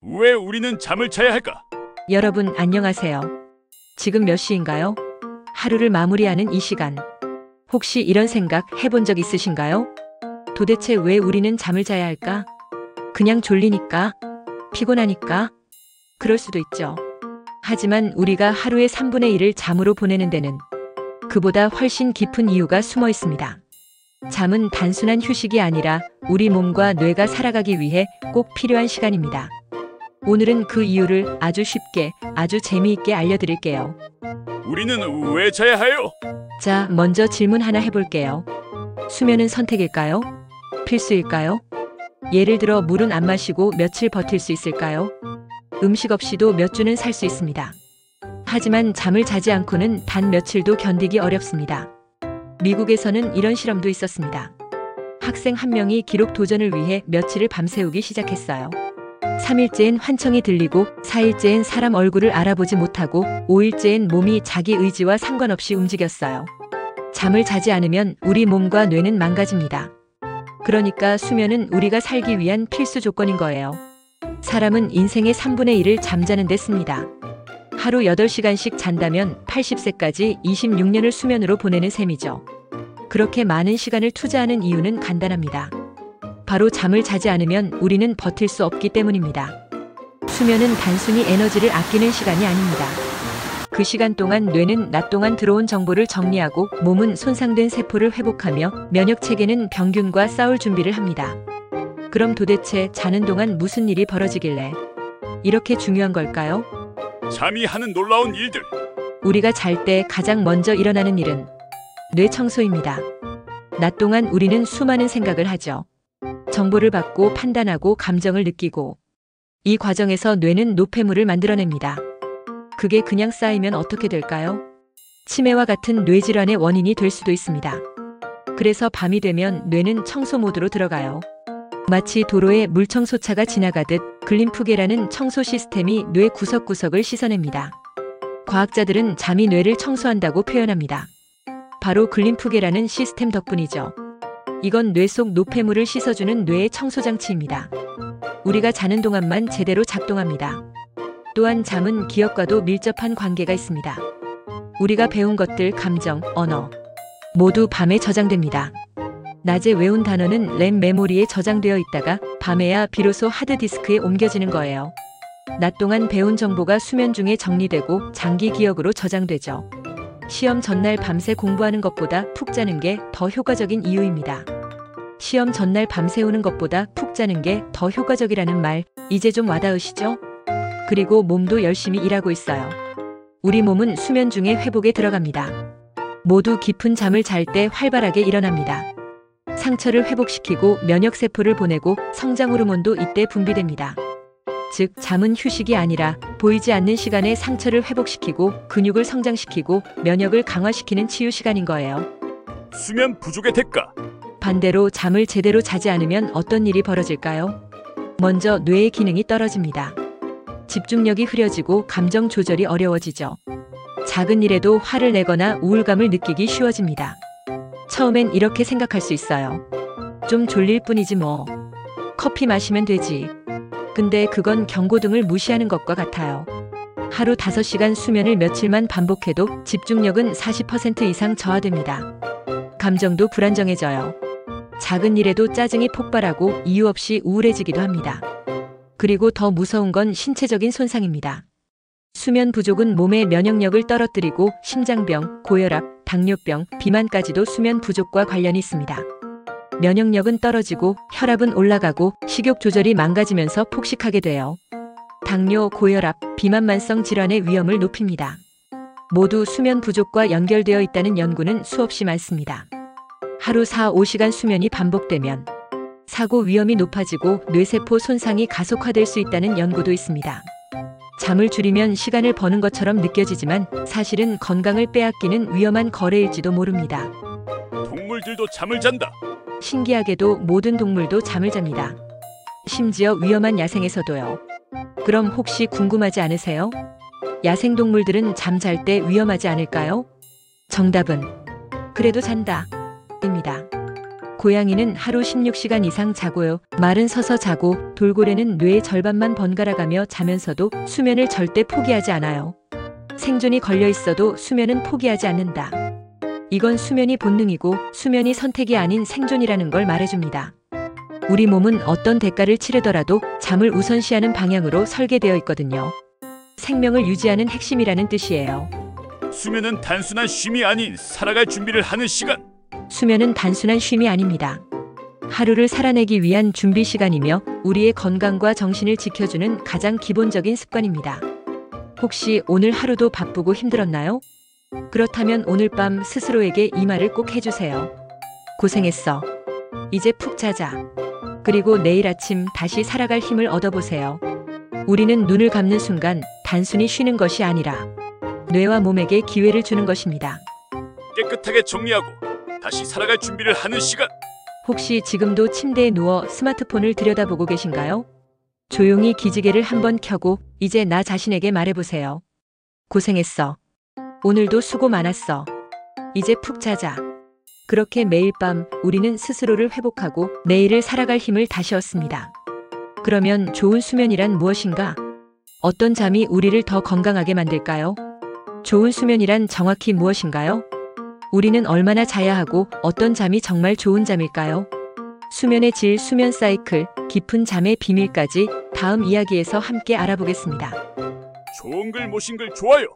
왜 우리는 잠을 자야 할까? 여러분 안녕하세요. 지금 몇 시인가요? 하루를 마무리하는 이 시간. 혹시 이런 생각 해본 적 있으신가요? 도대체 왜 우리는 잠을 자야 할까? 그냥 졸리니까? 피곤하니까? 그럴 수도 있죠. 하지만 우리가 하루의 3분의 1을 잠으로 보내는 데는 그보다 훨씬 깊은 이유가 숨어 있습니다. 잠은 단순한 휴식이 아니라 우리 몸과 뇌가 살아가기 위해 꼭 필요한 시간입니다. 오늘은 그 이유를 아주 쉽게, 아주 재미있게 알려드릴게요. 우리는 왜 자야 해요? 자, 먼저 질문 하나 해볼게요. 수면은 선택일까요? 필수일까요? 예를 들어 물은 안 마시고 며칠 버틸 수 있을까요? 음식 없이도 몇 주는 살 수 있습니다. 하지만 잠을 자지 않고는 단 며칠도 견디기 어렵습니다. 미국에서는 이런 실험도 있었습니다. 학생 한 명이 기록 도전을 위해 며칠을 밤새우기 시작했어요. 3일째엔 환청이 들리고 4일째엔 사람 얼굴을 알아보지 못하고 5일째엔 몸이 자기 의지와 상관없이 움직였어요. 잠을 자지 않으면 우리 몸과 뇌는 망가집니다. 그러니까 수면은 우리가 살기 위한 필수 조건인 거예요. 사람은 인생의 3분의 1을 잠자는 데 씁니다. 하루 8시간씩 잔다면 80세까지 26년을 수면으로 보내는 셈이죠. 그렇게 많은 시간을 투자하는 이유는 간단합니다. 바로 잠을 자지 않으면 우리는 버틸 수 없기 때문입니다. 수면은 단순히 에너지를 아끼는 시간이 아닙니다. 그 시간 동안 뇌는 낮 동안 들어온 정보를 정리하고 몸은 손상된 세포를 회복하며 면역 체계는 병균과 싸울 준비를 합니다. 그럼 도대체 자는 동안 무슨 일이 벌어지길래 이렇게 중요한 걸까요? 잠이 하는 놀라운 일들. 우리가 잘 때 가장 먼저 일어나는 일은 뇌 청소입니다. 낮 동안 우리는 수많은 생각을 하죠. 정보를 받고 판단하고 감정을 느끼고 이 과정에서 뇌는 노폐물을 만들어냅니다. 그게 그냥 쌓이면 어떻게 될까요? 치매와 같은 뇌질환의 원인이 될 수도 있습니다. 그래서 밤이 되면 뇌는 청소 모드로 들어가요. 마치 도로에 물청소차가 지나가듯 글림프계라는 청소 시스템이 뇌 구석구석을 씻어냅니다. 과학자들은 잠이 뇌를 청소한다고 표현합니다. 바로 글림프계라는 시스템 덕분이죠. 이건 뇌 속 노폐물을 씻어주는 뇌의 청소장치입니다. 우리가 자는 동안만 제대로 작동합니다. 또한 잠은 기억과도 밀접한 관계가 있습니다. 우리가 배운 것들, 감정, 언어 모두 밤에 저장됩니다. 낮에 외운 단어는 램 메모리에 저장되어 있다가 밤에야 비로소 하드디스크에 옮겨지는 거예요. 낮 동안 배운 정보가 수면 중에 정리되고 장기 기억으로 저장되죠. 시험 전날 밤새 공부하는 것보다 푹 자는 게 더 효과적인 이유입니다. 시험 전날 밤새우는 것보다 푹 자는 게 더 효과적이라는 말, 이제 좀 와닿으시죠? 그리고 몸도 열심히 일하고 있어요. 우리 몸은 수면 중에 회복에 들어갑니다. 모두 깊은 잠을 잘 때 활발하게 일어납니다. 상처를 회복시키고 면역세포를 보내고 성장 호르몬도 이때 분비됩니다. 즉, 잠은 휴식이 아니라 보이지 않는 시간에 상처를 회복시키고 근육을 성장시키고 면역을 강화시키는 치유 시간인 거예요. 수면 부족의 대가. 반대로 잠을 제대로 자지 않으면 어떤 일이 벌어질까요? 먼저 뇌의 기능이 떨어집니다. 집중력이 흐려지고 감정 조절이 어려워지죠. 작은 일에도 화를 내거나 우울감을 느끼기 쉬워집니다. 처음엔 이렇게 생각할 수 있어요. 좀 졸릴 뿐이지 뭐. 커피 마시면 되지. 근데 그건 경고등을 무시하는 것과 같아요. 하루 5시간 수면을 며칠만 반복해도 집중력은 40% 이상 저하됩니다. 감정도 불안정해져요. 작은 일에도 짜증이 폭발하고 이유 없이 우울해지기도 합니다. 그리고 더 무서운 건 신체적인 손상입니다. 수면 부족은 몸의 면역력을 떨어뜨리고 심장병, 고혈압, 당뇨병, 비만까지도 수면 부족과 관련이 있습니다. 면역력은 떨어지고 혈압은 올라가고 식욕 조절이 망가지면서 폭식하게 돼요. 당뇨, 고혈압, 비만만성 질환의 위험을 높입니다. 모두 수면 부족과 연결되어 있다는 연구는 수없이 많습니다. 하루 4-5시간 수면이 반복되면 사고 위험이 높아지고 뇌세포 손상이 가속화될 수 있다는 연구도 있습니다. 잠을 줄이면 시간을 버는 것처럼 느껴지지만 사실은 건강을 빼앗기는 위험한 거래일지도 모릅니다. 동물들도 잠을 잔다. 신기하게도 모든 동물도 잠을 잡니다. 심지어 위험한 야생에서도요. 그럼 혹시 궁금하지 않으세요? 야생동물들은 잠잘 때 위험하지 않을까요? 정답은 그래도 잔다 입니다. 고양이는 하루 16시간 이상 자고요. 말은 서서 자고 돌고래는 뇌의 절반만 번갈아가며 자면서도 수면을 절대 포기하지 않아요. 생존이 걸려 있어도 수면은 포기하지 않는다. 이건 수면이 본능이고 수면이 선택이 아닌 생존이라는 걸 말해줍니다. 우리 몸은 어떤 대가를 치르더라도 잠을 우선시하는 방향으로 설계되어 있거든요. 생명을 유지하는 핵심이라는 뜻이에요. 수면은 단순한 쉼이 아닌 살아갈 준비를 하는 시간. 수면은 단순한 쉼이 아닙니다. 하루를 살아내기 위한 준비 시간이며 우리의 건강과 정신을 지켜주는 가장 기본적인 습관입니다. 혹시 오늘 하루도 바쁘고 힘들었나요? 그렇다면 오늘 밤 스스로에게 이 말을 꼭 해주세요. 고생했어. 이제 푹 자자. 그리고 내일 아침 다시 살아갈 힘을 얻어보세요. 우리는 눈을 감는 순간 단순히 쉬는 것이 아니라 뇌와 몸에게 기회를 주는 것입니다. 깨끗하게 정리하고 다시 살아갈 준비를 하는 시간. 혹시 지금도 침대에 누워 스마트폰을 들여다보고 계신가요? 조용히 기지개를 한번 켜고 이제 나 자신에게 말해보세요. 고생했어. 오늘도 수고 많았어. 이제 푹 자자. 그렇게 매일 밤 우리는 스스로를 회복하고 내일을 살아갈 힘을 다시 얻습니다. 그러면 좋은 수면이란 무엇인가? 어떤 잠이 우리를 더 건강하게 만들까요? 좋은 수면이란 정확히 무엇인가요? 우리는 얼마나 자야 하고 어떤 잠이 정말 좋은 잠일까요? 수면의 질, 수면 사이클, 깊은 잠의 비밀까지 다음 이야기에서 함께 알아보겠습니다. 좋은 글 모신 글 좋아요.